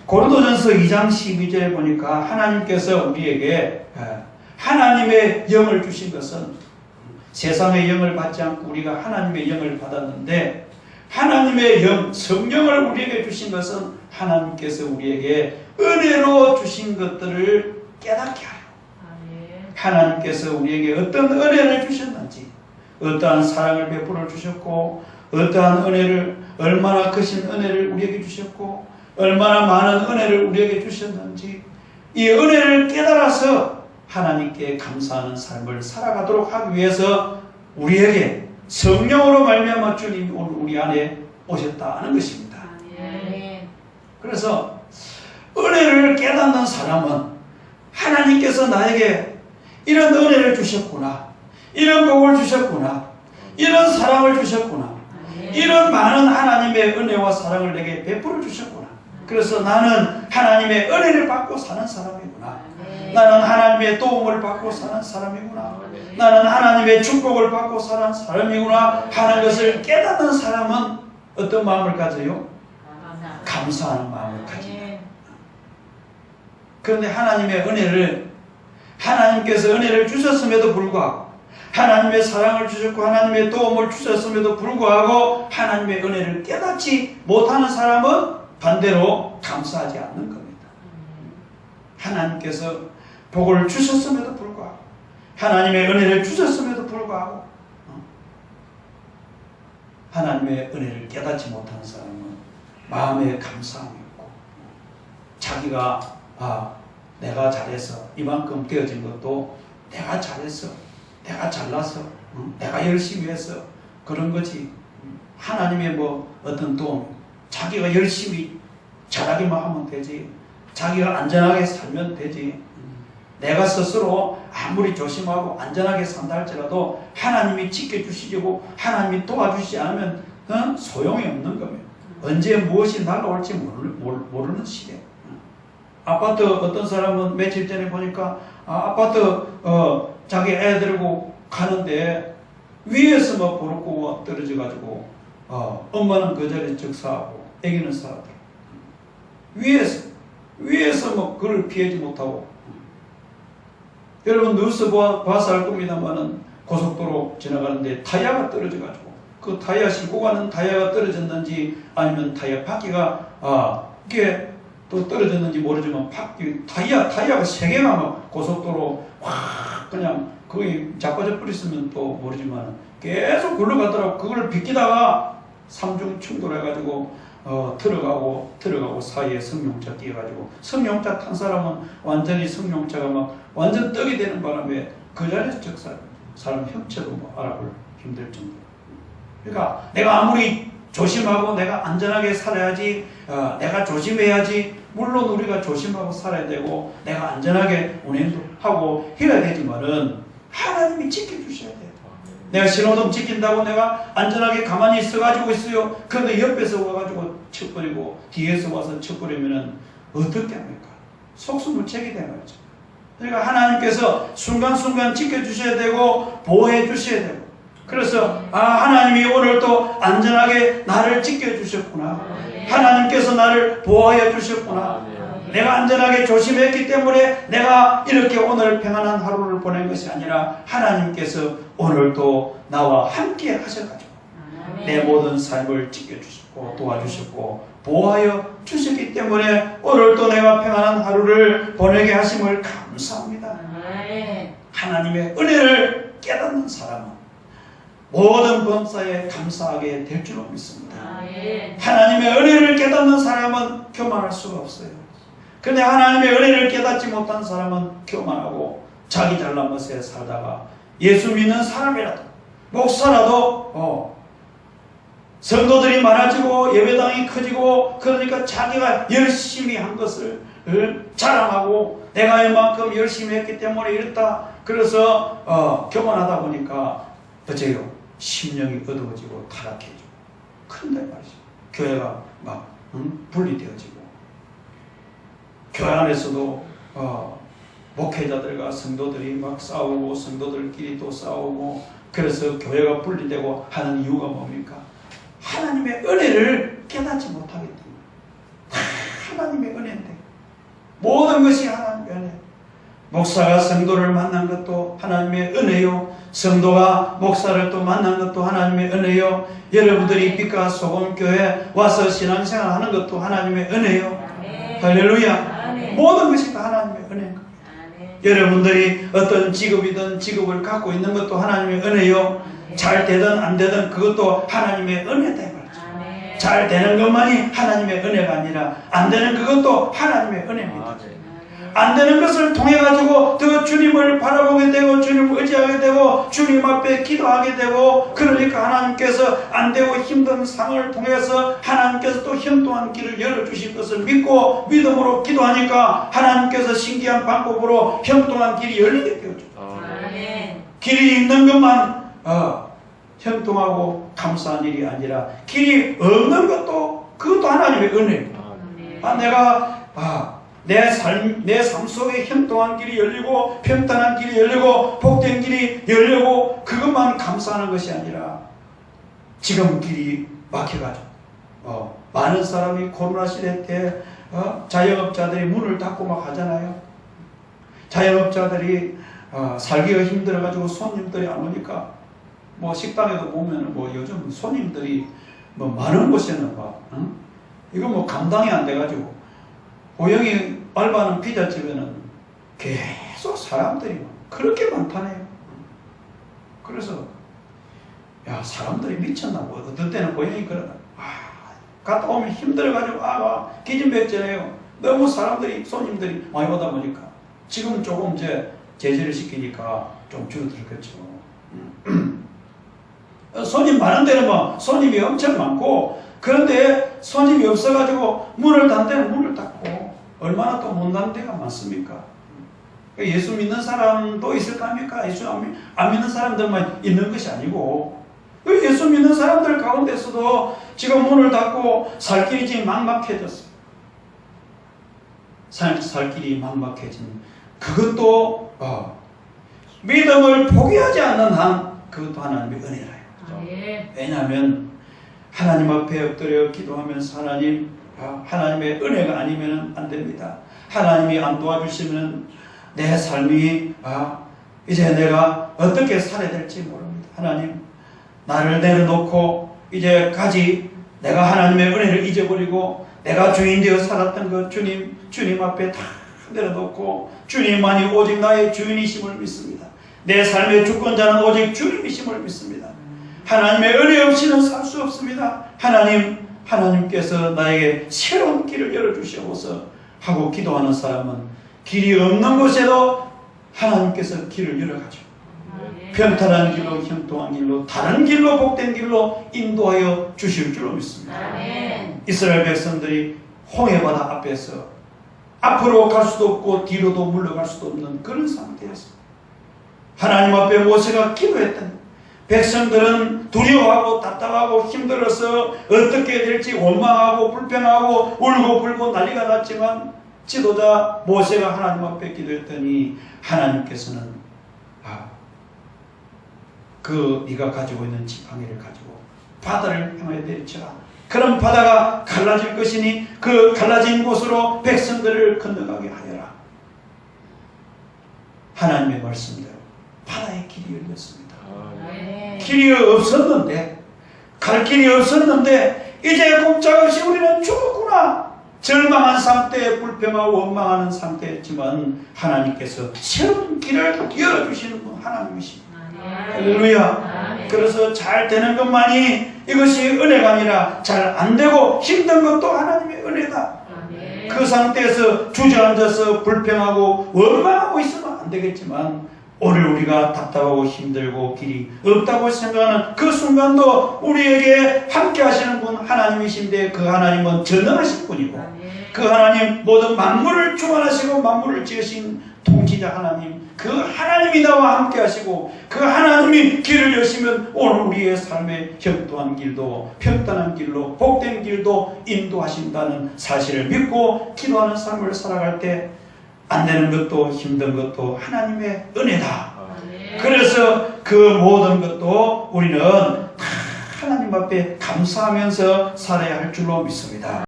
고린도전서 2장 12절에 보니까 하나님께서 우리에게 하나님의 영을 주신 것은 세상의 영을 받지 않고 우리가 하나님의 영을 받았는데, 하나님의 영, 성령을 우리에게 주신 것은 하나님께서 우리에게 은혜로 주신 것들을 깨닫게 하여 하나님께서 우리에게 어떤 은혜를 주셨는지, 어떠한 사랑을 베풀어 주셨고, 어떠한 은혜를, 얼마나 크신 은혜를 우리에게 주셨고, 얼마나 많은 은혜를 우리에게 주셨는지, 이 은혜를 깨달아서 하나님께 감사하는 삶을 살아가도록 하기 위해서 우리에게 성령으로 말미암아 주님이 우리 안에 오셨다는 것입니다. 그래서 은혜를 깨닫는 사람은 하나님께서 나에게 이런 은혜를 주셨구나, 이런 복을 주셨구나, 이런 사랑을 주셨구나, 이런 많은 하나님의 은혜와 사랑을 내게 베풀어 주셨구나. 그래서 나는 하나님의 은혜를 받고 사는 사람이구나. 나는 하나님의 도움을 받고 사는 사람이구나. 나는 하나님의 축복을 받고 사는 사람이구나 하는 것을 깨닫는 사람은 어떤 마음을 가져요? 감사하는 마음을 가진다. 그런데 하나님의 은혜를, 하나님께서 은혜를 주셨음에도 불구하고, 하나님의 사랑을 주셨고 하나님의 도움을 주셨음에도 불구하고 하나님의 은혜를 깨닫지 못하는 사람은 반대로 감사하지 않는 겁니다. 하나님께서 복을 주셨음에도 불구하고, 하나님의 은혜를 주셨음에도 불구하고 하나님의 은혜를 깨닫지 못하는 사람은 마음에 감사함이 없고, 자기가 내가 잘해서 이만큼 되어진 것도 내가 잘해서, 내가 잘나서, 내가 열심히 해서 그런 거지, 하나님의 어떤 도움, 자기가 열심히 잘하기만 하면 되지, 자기가 안전하게 살면 되지, 내가 스스로 아무리 조심하고 안전하게 산다 할지라도 하나님이 지켜주시고 하나님이 도와주시지 않으면 소용이 없는 겁니다. 언제 무엇이 날아올지 모르는 시대. 아파트, 어떤 사람은 며칠 전에 보니까 아파트 자기 애 데리고 가는데 위에서 막 보르고 떨어져가지고 엄마는 그 자리에 즉사하고 애기는 살았더라. 위에서 뭐 그를 피하지 못하고. 여러분 뉴스 봐서 알 겁니다만은 고속도로 지나가는데 타이어가 떨어져가지고, 그 타이어 싣고 가는 타이어가 떨어졌는지 아니면 타이어 바퀴가 이게 또 떨어졌는지 모르지만 타이어가 3개가 막 고속도로 확 그냥 거의 자빠져 버렸으면 또 모르지만 계속 굴러가더라고. 그걸 비키다가 삼중 충돌해가지고 들어가고 사이에 승용차 뛰어가지고, 승용차 탄 사람은 완전히 승용차가 막 완전 떡이 되는 바람에 그 자리에서 사람 형체도 알아볼 힘들 정도. 그러니까 내가 아무리 조심하고 내가 안전하게 살아야지, 내가 조심해야지, 물론 우리가 조심하고 살아야 되고 내가 안전하게 운행도 하고 해야 되지만은 하나님이 지켜주셔야 돼요. 내가 신호등 지킨다고 내가 안전하게 가만히 있어가지고 있어요. 그런데 옆에서 와가지고 쳐버리고 뒤에서 와서 쳐버리면은 어떻게 합니까? 속수무책이 되는 거죠. 그러니까 하나님께서 순간순간 지켜주셔야 되고 보호해 주셔야 되고, 그래서 하나님이 오늘 또 안전하게 나를 지켜주셨구나, 하나님께서 나를 보호해 주셨구나, 내가 안전하게 조심했기 때문에 내가 이렇게 오늘 평안한 하루를 보낸 것이 아니라 하나님께서 오늘도 나와 함께 하셔가지고 내 모든 삶을 지켜주셨고 도와주셨고 보호하여 주셨기 때문에 오늘도 내가 평안한 하루를 보내게 하심을 감사합니다. 하나님의 은혜를 깨닫는 사람은 모든 범사에 감사하게 될 줄로 믿습니다. 하나님의 은혜를 깨닫는 사람은 교만할 수가 없어요. 그런데 하나님의 은혜를 깨닫지 못한 사람은 교만하고 자기 잘난 것에 살다가 예수 믿는 사람이라도, 목사라도 성도들이 많아지고 예배당이 커지고 그러니까 자기가 열심히 한 것을 자랑하고 내가 이만큼 열심히 했기 때문에 이렇다, 그래서 교만하다 보니까 어째요? 심령이 어두워지고 타락해지고 그런데 말이죠. 교회가 막 분리되어지고, 교회 안에서도 목회자들과 성도들이 막 싸우고 성도들끼리 또 싸우고, 그래서 교회가 분리되고 하는 이유가 뭡니까? 하나님의 은혜를 깨닫지 못하기 때문에. 하나님의 은혜인데, 모든 것이 하나님의 은혜. 목사가 성도를 만난 것도 하나님의 은혜요, 성도가 목사를 또 만난 것도 하나님의 은혜요, 여러분들이 빛과 소금 교회 와서 신앙생활 하는 것도 하나님의 은혜요. 할렐루야. 모든 것이 다 하나님의 은혜인 겁니다. 여러분들이 어떤 직업이든 직업을 갖고 있는 것도 하나님의 은혜요, 잘 되든 안 되든 그것도 하나님의 은혜다. 잘 되는 것만이 하나님의 은혜가 아니라 안 되는 그것도 하나님의 은혜입니다. 안 되는 것을 통해 가지고 더 주님을 바라보게 되고 주님을 의지하게 되고 주님 앞에 기도하게 되고, 그러니까 하나님께서 안 되고 힘든 상황을 통해서 하나님께서 또 현동한 길을 열어주실 것을 믿고 믿음으로 기도하니까 하나님께서 신기한 방법으로 현동한 길이 열리게 되어줘. 길이 있는 것만 현동하고 감사한 일이 아니라 길이 없는 것도 그것도 하나님의 은혜입니다. 내가 내 삶 속에 현동한 길이 열리고 평탄한 길이 열리고 복된 길이 열리고 그것만 감사하는 것이 아니라, 지금 길이 막혀가지고 많은 사람이 코로나 시대 때 자영업자들이 문을 닫고 막 하잖아요. 자영업자들이 살기가 힘들어가지고 손님들이 안 오니까 뭐 식당에도 보면은 뭐 요즘 손님들이 뭐 많은 곳에는 이거 뭐 감당이 안 돼가지고, 고영이 알바하는 피자집에는 계속 사람들이 그렇게 많다네요. 그래서 야, 사람들이 미쳤나 뭐. 어떤 때는 고영이 그러다 갔다 오면 힘들어가지고 기진맥진해요. 너무 사람들이 손님들이 많이 오다 보니까 지금 조금 이제 제재를 시키니까 좀 줄어들겠죠. 손님 많은 데는 뭐 손님이 엄청 많고, 그런데 손님이 없어가지고 문을 닫는 데는 문을 닫고, 얼마나 또 못난 데가 많습니까? 예수 믿는 사람도 있을 거 아닙니까? 예수 안 믿는 사람들만 있는 것이 아니고, 예수 믿는 사람들 가운데서도 지금 문을 닫고 살 길이 지금 막막해졌어요. 살 길이 막막해진 그것도 믿음을 포기하지 않는 한 그것도 하나님의 은혜라요. 왜냐하면 하나님 앞에 엎드려 기도하면서 하나님의 은혜가 아니면 안 됩니다. 하나님이 안 도와주시면 내 삶이 이제 내가 어떻게 살아야 될지 모릅니다. 하나님, 나를 내려놓고 이제까지 내가 하나님의 은혜를 잊어버리고 내가 주인 되어 살았던 것 주님 앞에 다 내려놓고 주님만이 오직 나의 주인이심을 믿습니다. 내 삶의 주권자는 오직 주님이심을 믿습니다. 하나님의 은혜 없이는 살 수 없습니다. 하나님께서 나에게 새로운 길을 열어주시옵소서 하고 기도하는 사람은 길이 없는 곳에도 하나님께서 길을 열어가지고 평탄한 길로, 현동한 길로, 다른 길로, 복된 길로 인도하여 주실 줄로 믿습니다. 이스라엘 백성들이 홍해바다 앞에서 앞으로 갈 수도 없고 뒤로도 물러갈 수도 없는 그런 상태였습니다. 하나님 앞에 모세가 기도했던 백성들은 두려워하고 답답하고 힘들어서 어떻게 될지 원망하고 불평하고 울고 불고 난리가 났지만, 지도자 모세가 하나님 앞에 기도했더니 하나님께서는 네가 가지고 있는 지팡이를 가지고 바다를 향하여 내리쳐라. 그럼 바다가 갈라질 것이니 그 갈라진 곳으로 백성들을 건너가게 하여라. 하나님의 말씀대로 바다의 길이 열렸습니다. 길이 없었는데, 갈 길이 없었는데 이제 꼼짝없이 우리는 죽었구나. 절망한 상태에 불평하고 원망하는 상태였지만 하나님께서 새로운 길을 열어주시는 분 하나님이십니다. 할렐루야. 그래서 잘 되는 것만이 이것이 은혜가 아니라 잘 안 되고 힘든 것도 하나님의 은혜다. 그 상태에서 주저앉아서 불평하고 원망하고 있으면 안 되겠지만, 오늘 우리가 답답하고 힘들고 길이 없다고 생각하는 그 순간도 우리에게 함께 하시는 분 하나님이신데, 그 하나님은 전능하신 분이고 그 하나님 모든 만물을 주관하시고 만물을 지으신 통치자 하나님, 그 하나님이 나와 함께 하시고 그 하나님이 길을 여시면 오늘 우리의 삶의 현도한 길도 평탄한 길로 복된 길도 인도하신다는 사실을 믿고 기도하는 삶을 살아갈 때 안 되는 것도 힘든 것도 하나님의 은혜다. 그래서 그 모든 것도 우리는 다 하나님 앞에 감사하면서 살아야 할 줄로 믿습니다.